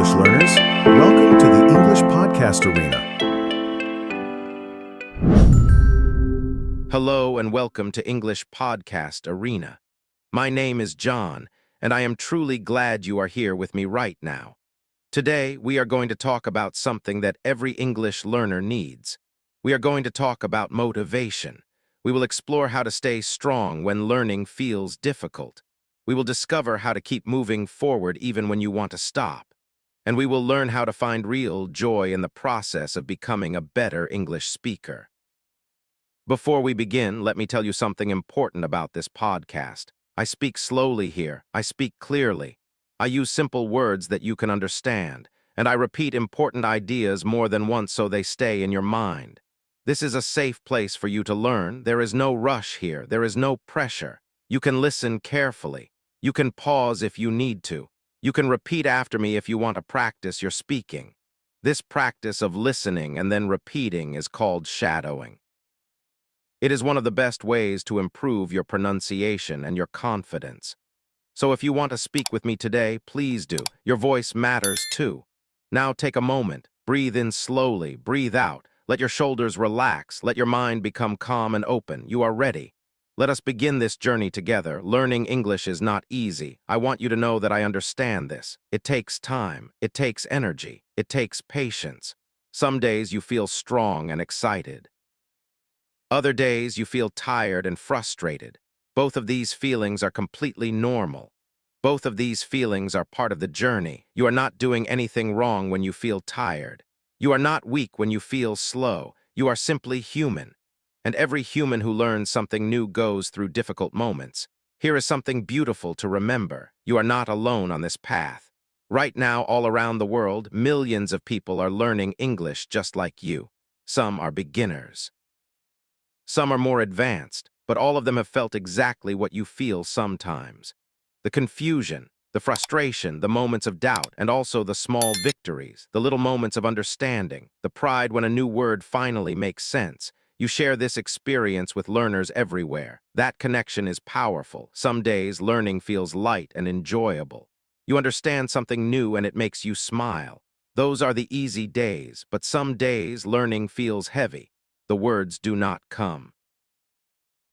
English learners. Welcome to the English Podcast Arena. Hello and welcome to English Podcast Arena. My name is John, and I am truly glad you are here with me right now. Today, we are going to talk about something that every English learner needs. We are going to talk about motivation. We will explore how to stay strong when learning feels difficult. We will discover how to keep moving forward even when you want to stop. And we will learn how to find real joy in the process of becoming a better English speaker. Before we begin, let me tell you something important about this podcast. I speak slowly here. I speak clearly. I use simple words that you can understand, and I repeat important ideas more than once so they stay in your mind. This is a safe place for you to learn. There is no rush here. There is no pressure. You can listen carefully. You can pause if you need to. You can repeat after me if you want to practice your speaking. This practice of listening and then repeating is called shadowing. It is one of the best ways to improve your pronunciation and your confidence. So if you want to speak with me today, please do. Your voice matters too. Now take a moment. Breathe in slowly. Breathe out. Let your shoulders relax. Let your mind become calm and open. You are ready. Let us begin this journey together. Learning English is not easy. I want you to know that I understand this. It takes time. It takes energy. It takes patience. Some days you feel strong and excited. Other days you feel tired and frustrated. Both of these feelings are completely normal. Both of these feelings are part of the journey. You are not doing anything wrong when you feel tired. You are not weak when you feel slow. You are simply human. And every human who learns something new goes through difficult moments. Here is something beautiful to remember. You are not alone on this path. Right now, all around the world, millions of people are learning English just like you. Some are beginners. Some are more advanced, but all of them have felt exactly what you feel sometimes. The confusion, the frustration, the moments of doubt, and also the small victories, the little moments of understanding, the pride when a new word finally makes sense. You share this experience with learners everywhere. That connection is powerful. Some days, learning feels light and enjoyable. You understand something new and it makes you smile. Those are the easy days, but some days, learning feels heavy. The words do not come.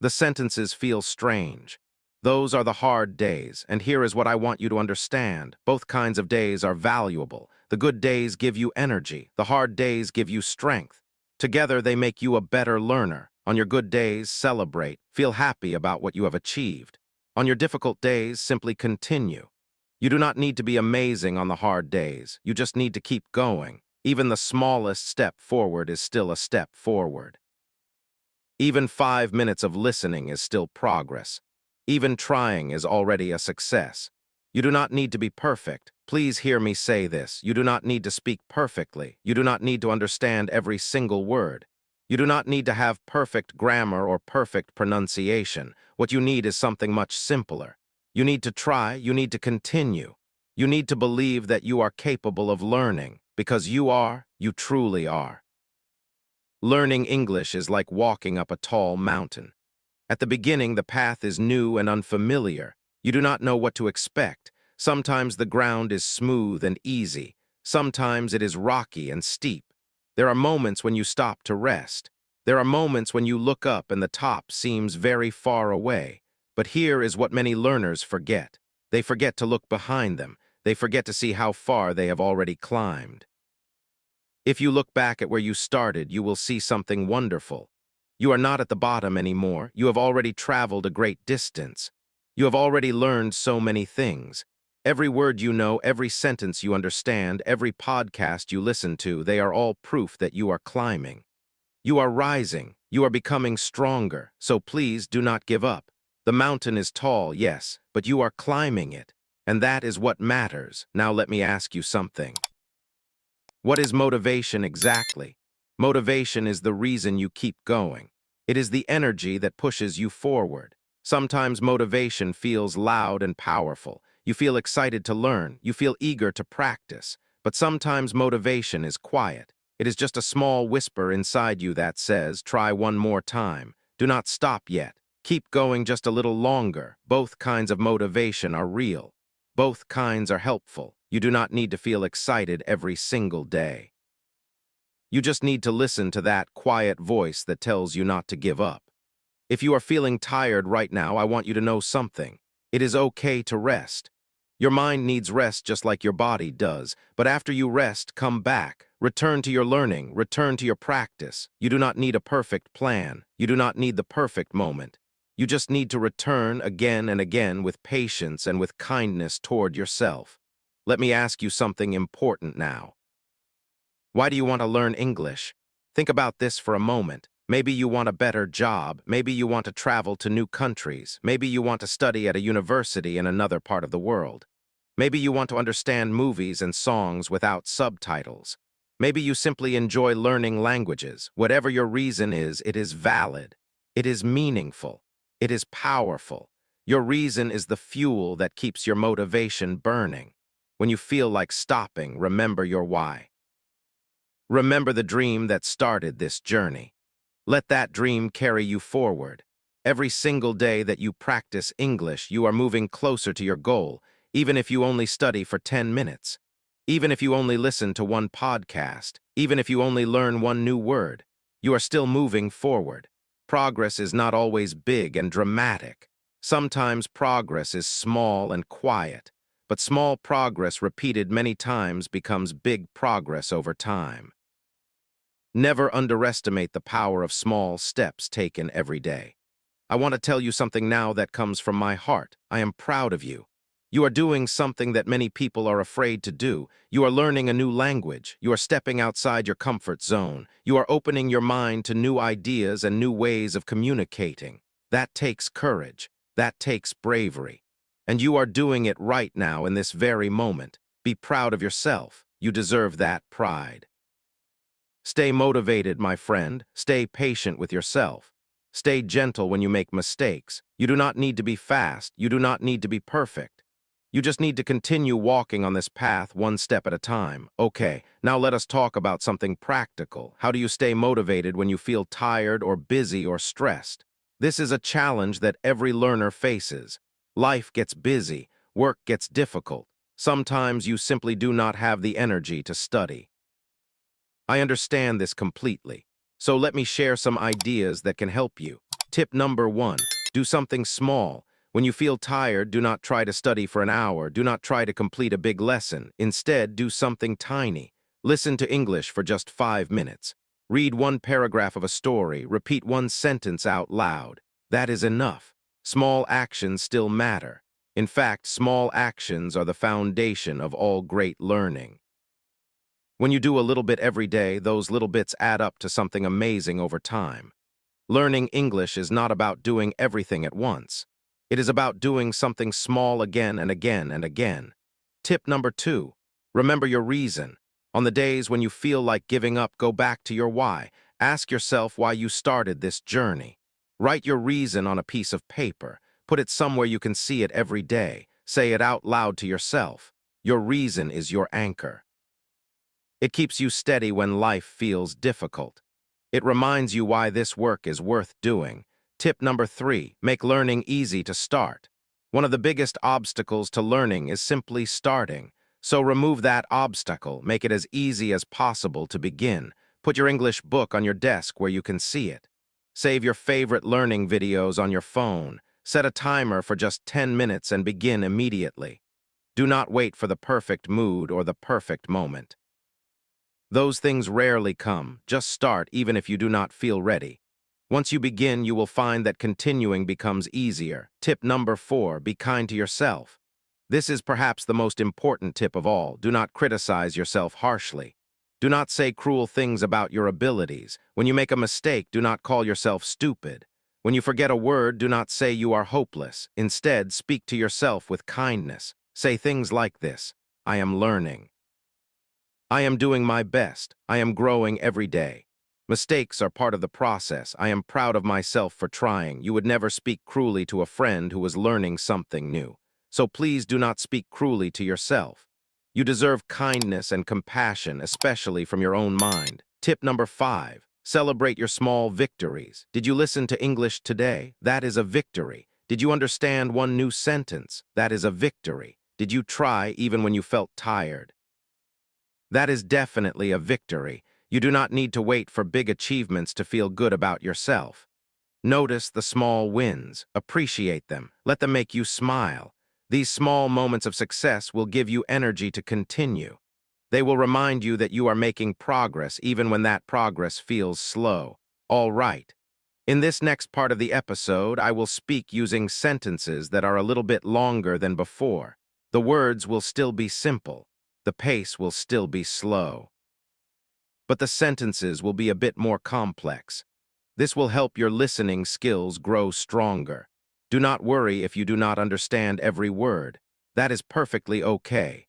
The sentences feel strange. Those are the hard days, and here is what I want you to understand. Both kinds of days are valuable. The good days give you energy. The hard days give you strength. Together, they make you a better learner. On your good days, celebrate. Feel happy about what you have achieved. On your difficult days, simply continue. You do not need to be amazing on the hard days. You just need to keep going. Even the smallest step forward is still a step forward. Even 5 minutes of listening is still progress. Even trying is already a success. You do not need to be perfect. Please hear me say this. You do not need to speak perfectly. You do not need to understand every single word. You do not need to have perfect grammar or perfect pronunciation. What you need is something much simpler. You need to try. You need to continue. You need to believe that you are capable of learning, because you truly are. Learning English is like walking up a tall mountain. At the beginning, the path is new and unfamiliar. You do not know what to expect. Sometimes the ground is smooth and easy. Sometimes it is rocky and steep. There are moments when you stop to rest. There are moments when you look up and the top seems very far away. But here is what many learners forget. They forget to look behind them. They forget to see how far they have already climbed. If you look back at where you started, you will see something wonderful. You are not at the bottom anymore. You have already traveled a great distance. You have already learned so many things. Every word you know, every sentence you understand, every podcast you listen to, they are all proof that you are climbing. You are rising. You are becoming stronger. So please do not give up. The mountain is tall, yes, but you are climbing it. And that is what matters. Now let me ask you something. What is motivation exactly? Motivation is the reason you keep going. It is the energy that pushes you forward. Sometimes motivation feels loud and powerful. You feel excited to learn. You feel eager to practice. But sometimes motivation is quiet. It is just a small whisper inside you that says, try one more time. Do not stop yet. Keep going just a little longer. Both kinds of motivation are real. Both kinds are helpful. You do not need to feel excited every single day. You just need to listen to that quiet voice that tells you not to give up. If you are feeling tired right now, I want you to know something. It is okay to rest. Your mind needs rest just like your body does, but after you rest, come back. Return to your learning, return to your practice. You do not need a perfect plan. You do not need the perfect moment. You just need to return again and again with patience and with kindness toward yourself. Let me ask you something important now. Why do you want to learn English? Think about this for a moment. Maybe you want a better job. Maybe you want to travel to new countries. Maybe you want to study at a university in another part of the world. Maybe you want to understand movies and songs without subtitles. Maybe you simply enjoy learning languages. Whatever your reason is, it is valid. It is meaningful. It is powerful. Your reason is the fuel that keeps your motivation burning. When you feel like stopping, remember your why. Remember the dream that started this journey. Let that dream carry you forward. Every single day that you practice English, you are moving closer to your goal, even if you only study for 10 minutes. Even if you only listen to one podcast, even if you only learn one new word, you are still moving forward. Progress is not always big and dramatic. Sometimes progress is small and quiet, but small progress repeated many times becomes big progress over time. Never underestimate the power of small steps taken every day. I want to tell you something now that comes from my heart. I am proud of you. You are doing something that many people are afraid to do. You are learning a new language. You are stepping outside your comfort zone. You are opening your mind to new ideas and new ways of communicating. That takes courage. That takes bravery. And you are doing it right now in this very moment. Be proud of yourself. You deserve that pride. Stay motivated, my friend. Stay patient with yourself. Stay gentle when you make mistakes. You do not need to be fast. You do not need to be perfect. You just need to continue walking on this path one step at a time. Okay, now let us talk about something practical. How do you stay motivated when you feel tired or busy or stressed? This is a challenge that every learner faces. Life gets busy. Work gets difficult. Sometimes you simply do not have the energy to study. I understand this completely. So let me share some ideas that can help you. Tip number 1, do something small. When you feel tired, do not try to study for an hour. Do not try to complete a big lesson. Instead, do something tiny. Listen to English for just 5 minutes. Read one paragraph of a story. Repeat one sentence out loud. That is enough. Small actions still matter. In fact, small actions are the foundation of all great learning. When you do a little bit every day, those little bits add up to something amazing over time. Learning English is not about doing everything at once. It is about doing something small again and again and again. Tip number 2, remember your reason. On the days when you feel like giving up, go back to your why. Ask yourself why you started this journey. Write your reason on a piece of paper. Put it somewhere you can see it every day. Say it out loud to yourself. Your reason is your anchor. It keeps you steady when life feels difficult. It reminds you why this work is worth doing. Tip number 3, make learning easy to start. One of the biggest obstacles to learning is simply starting. So remove that obstacle, make it as easy as possible to begin. Put your English book on your desk where you can see it. Save your favorite learning videos on your phone. Set a timer for just 10 minutes and begin immediately. Do not wait for the perfect mood or the perfect moment. Those things rarely come. Just start even if you do not feel ready. Once you begin, you will find that continuing becomes easier. Tip number 4, be kind to yourself. This is perhaps the most important tip of all. Do not criticize yourself harshly. Do not say cruel things about your abilities. When you make a mistake, do not call yourself stupid. When you forget a word, do not say you are hopeless. Instead, speak to yourself with kindness. Say things like this: I am learning. I am doing my best. I am growing every day. Mistakes are part of the process. I am proud of myself for trying. You would never speak cruelly to a friend who was learning something new. So please do not speak cruelly to yourself. You deserve kindness and compassion, especially from your own mind. Tip number 5, celebrate your small victories. Did you listen to English today? That is a victory. Did you understand one new sentence? That is a victory. Did you try even when you felt tired? That is definitely a victory. You do not need to wait for big achievements to feel good about yourself. Notice the small wins, appreciate them, let them make you smile. These small moments of success will give you energy to continue. They will remind you that you are making progress even when that progress feels slow. All right. In this next part of the episode, I will speak using sentences that are a little bit longer than before. The words will still be simple. The pace will still be slow. But the sentences will be a bit more complex. This will help your listening skills grow stronger. Do not worry if you do not understand every word. That is perfectly okay.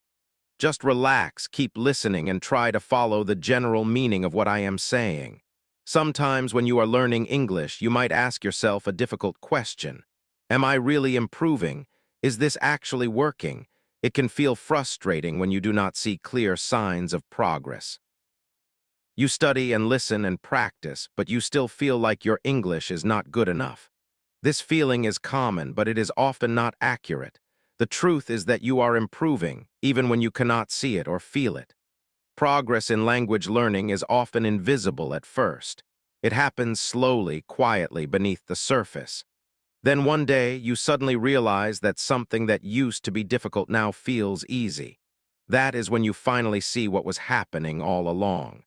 Just relax, keep listening, and try to follow the general meaning of what I am saying. Sometimes when you are learning English, you might ask yourself a difficult question. Am I really improving? Is this actually working? It can feel frustrating when you do not see clear signs of progress. You study and listen and practice, but you still feel like your English is not good enough. This feeling is common, but it is often not accurate. The truth is that you are improving, even when you cannot see it or feel it. Progress in language learning is often invisible at first. It happens slowly, quietly, beneath the surface. Then one day, you suddenly realize that something that used to be difficult now feels easy. That is when you finally see what was happening all along.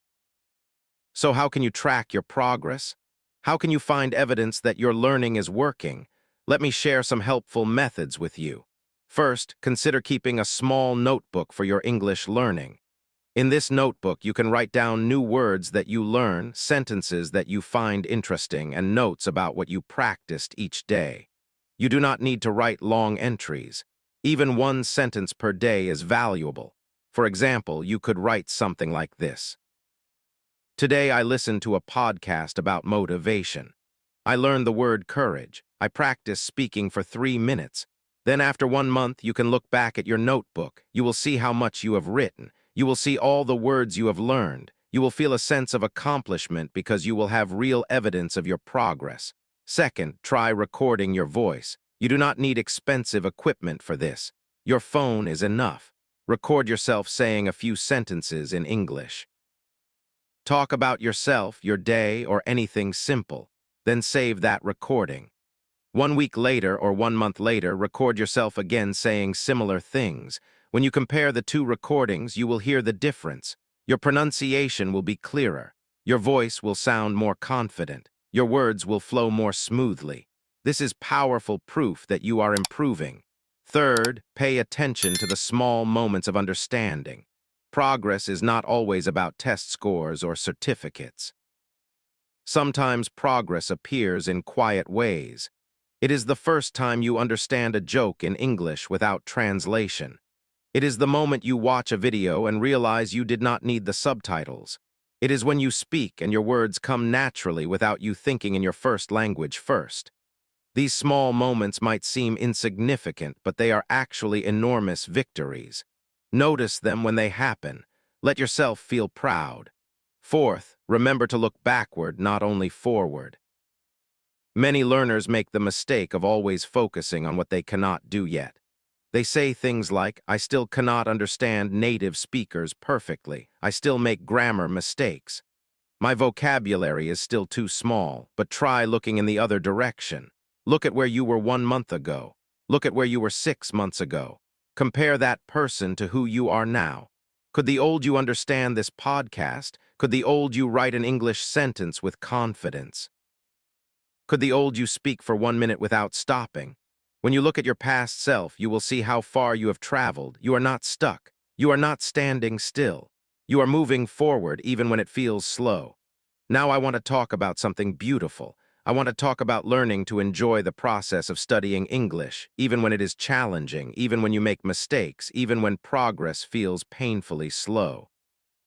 So how can you track your progress? How can you find evidence that your learning is working? Let me share some helpful methods with you. First, consider keeping a small notebook for your English learning. In this notebook, you can write down new words that you learn, sentences that you find interesting, and notes about what you practiced each day. You do not need to write long entries. Even one sentence per day is valuable. For example, you could write something like this. Today I listened to a podcast about motivation. I learned the word courage. I practiced speaking for 3 minutes. Then after 1 month, you can look back at your notebook. You will see how much you have written. You will see all the words you have learned. You will feel a sense of accomplishment because you will have real evidence of your progress. Second, try recording your voice. You do not need expensive equipment for this. Your phone is enough. Record yourself saying a few sentences in English. Talk about yourself, your day, or anything simple. Then save that recording. 1 week later or 1 month later, record yourself again saying similar things. When you compare the two recordings, you will hear the difference. Your pronunciation will be clearer. Your voice will sound more confident. Your words will flow more smoothly. This is powerful proof that you are improving. Third, pay attention to the small moments of understanding. Progress is not always about test scores or certificates. Sometimes progress appears in quiet ways. It is the first time you understand a joke in English without translation. It is the moment you watch a video and realize you did not need the subtitles. It is when you speak and your words come naturally without you thinking in your first language first. These small moments might seem insignificant, but they are actually enormous victories. Notice them when they happen. Let yourself feel proud. Fourth, remember to look backward, not only forward. Many learners make the mistake of always focusing on what they cannot do yet. They say things like, I still cannot understand native speakers perfectly. I still make grammar mistakes. My vocabulary is still too small, but try looking in the other direction. Look at where you were 1 month ago. Look at where you were 6 months ago. Compare that person to who you are now. Could the old you understand this podcast? Could the old you write an English sentence with confidence? Could the old you speak for 1 minute without stopping? When you look at your past self, you will see how far you have traveled. You are not stuck. You are not standing still. You are moving forward even when it feels slow. Now I want to talk about something beautiful. I want to talk about learning to enjoy the process of studying English, even when it is challenging, even when you make mistakes, even when progress feels painfully slow.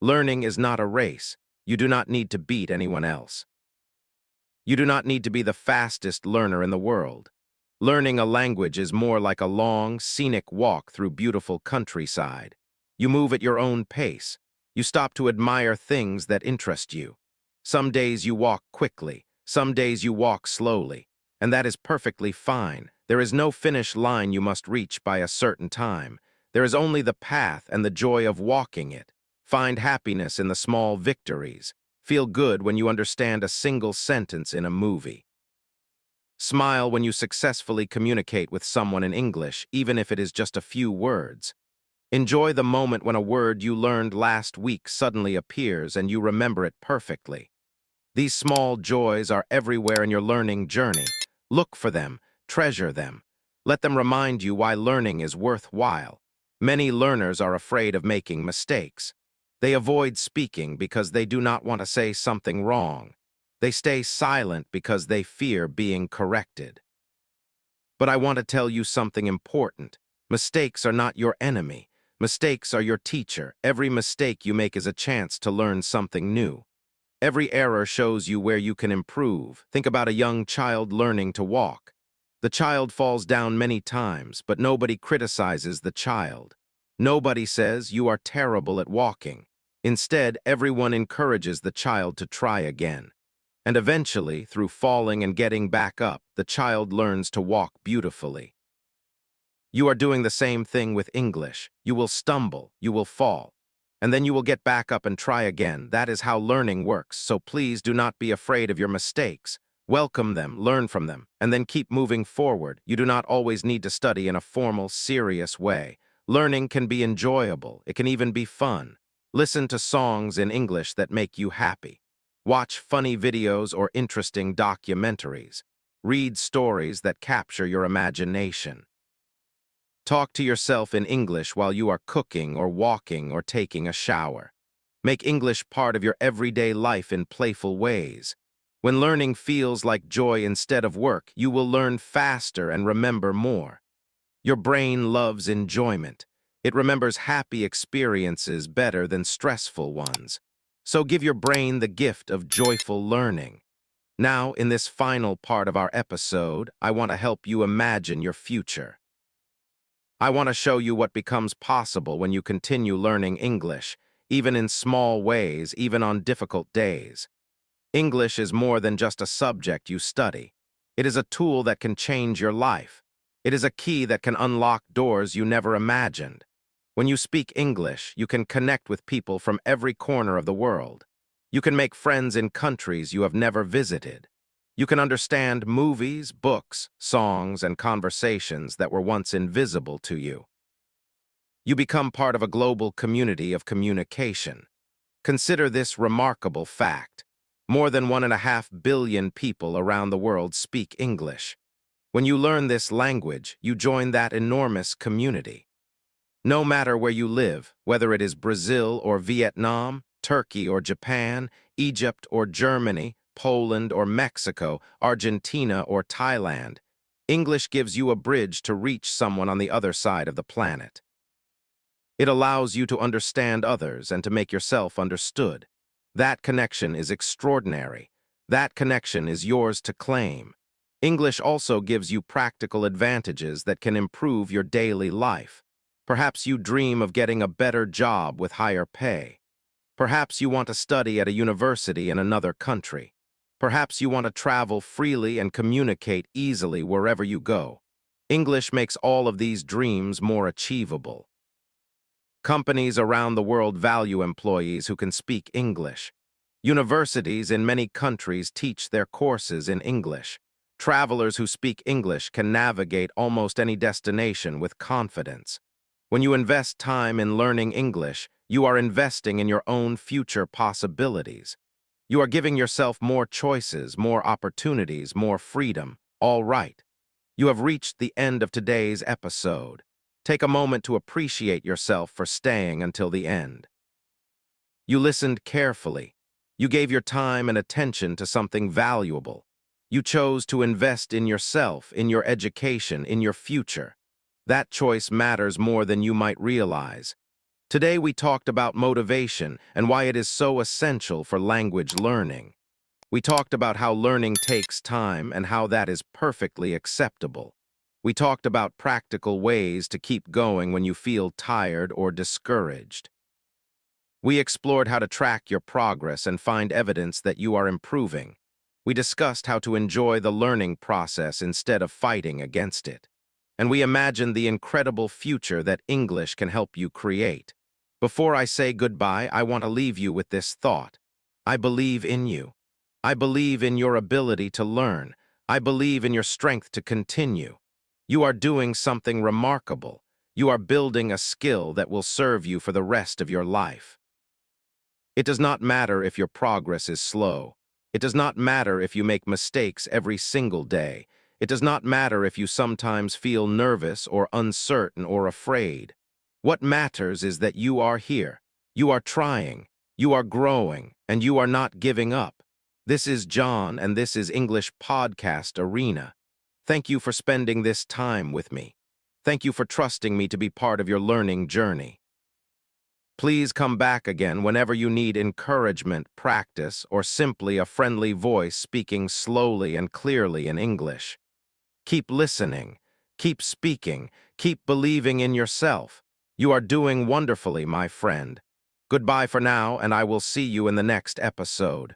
Learning is not a race. You do not need to beat anyone else. You do not need to be the fastest learner in the world. Learning a language is more like a long, scenic walk through beautiful countryside. You move at your own pace. You stop to admire things that interest you. Some days you walk quickly. Some days you walk slowly, and that is perfectly fine. There is no finish line you must reach by a certain time. There is only the path and the joy of walking it. Find happiness in the small victories. Feel good when you understand a single sentence in a movie. Smile when you successfully communicate with someone in English, even if it is just a few words. Enjoy the moment when a word you learned last week suddenly appears and you remember it perfectly. These small joys are everywhere in your learning journey. Look for them, treasure them. Let them remind you why learning is worthwhile. Many learners are afraid of making mistakes. They avoid speaking because they do not want to say something wrong. They stay silent because they fear being corrected. But I want to tell you something important. Mistakes are not your enemy. Mistakes are your teacher. Every mistake you make is a chance to learn something new. Every error shows you where you can improve. Think about a young child learning to walk. The child falls down many times, but nobody criticizes the child. Nobody says you are terrible at walking. Instead, everyone encourages the child to try again. And eventually, through falling and getting back up, the child learns to walk beautifully. You are doing the same thing with English. You will stumble, you will fall, and then you will get back up and try again. That is how learning works, so please do not be afraid of your mistakes. Welcome them, learn from them, and then keep moving forward. You do not always need to study in a formal, serious way. Learning can be enjoyable. It can even be fun. Listen to songs in English that make you happy. Watch funny videos or interesting documentaries. Read stories that capture your imagination. Talk to yourself in English while you are cooking or walking or taking a shower. Make English part of your everyday life in playful ways. When learning feels like joy instead of work, you will learn faster and remember more. Your brain loves enjoyment. It remembers happy experiences better than stressful ones. So give your brain the gift of joyful learning. Now, in this final part of our episode, I want to help you imagine your future. I want to show you what becomes possible when you continue learning English, even in small ways, even on difficult days. English is more than just a subject you study. It is a tool that can change your life. It is a key that can unlock doors you never imagined. When you speak English, you can connect with people from every corner of the world. You can make friends in countries you have never visited. You can understand movies, books, songs, and conversations that were once invisible to you. You become part of a global community of communication. Consider this remarkable fact. More than 1.5 billion people around the world speak English. When you learn this language, you join that enormous community. No matter where you live, whether it is Brazil or Vietnam, Turkey or Japan, Egypt or Germany, Poland or Mexico, Argentina or Thailand, English gives you a bridge to reach someone on the other side of the planet. It allows you to understand others and to make yourself understood. That connection is extraordinary. That connection is yours to claim. English also gives you practical advantages that can improve your daily life. Perhaps you dream of getting a better job with higher pay. Perhaps you want to study at a university in another country. Perhaps you want to travel freely and communicate easily wherever you go. English makes all of these dreams more achievable. Companies around the world value employees who can speak English. Universities in many countries teach their courses in English. Travelers who speak English can navigate almost any destination with confidence. When you invest time in learning English, you are investing in your own future possibilities. You are giving yourself more choices, more opportunities, more freedom. All right. You have reached the end of today's episode. Take a moment to appreciate yourself for staying until the end. You listened carefully. You gave your time and attention to something valuable. You chose to invest in yourself, in your education, in your future. That choice matters more than you might realize. Today we talked about motivation and why it is so essential for language learning. We talked about how learning takes time and how that is perfectly acceptable. We talked about practical ways to keep going when you feel tired or discouraged. We explored how to track your progress and find evidence that you are improving. We discussed how to enjoy the learning process instead of fighting against it. and we imagine the incredible future that English can help you create. Before I say goodbye, I want to leave you with this thought. I believe in you. I believe in your ability to learn. I believe in your strength to continue. You are doing something remarkable. You are building a skill that will serve you for the rest of your life. It does not matter if your progress is slow. It does not matter if you make mistakes every single day. It does not matter if you sometimes feel nervous or uncertain or afraid. What matters is that you are here. You are trying. You are growing, and you are not giving up. This is John, and this is English Podcast Arena. Thank you for spending this time with me. Thank you for trusting me to be part of your learning journey. Please come back again whenever you need encouragement, practice, or simply a friendly voice speaking slowly and clearly in English. Keep listening, keep speaking, keep believing in yourself. You are doing wonderfully, my friend. Goodbye for now, and I will see you in the next episode.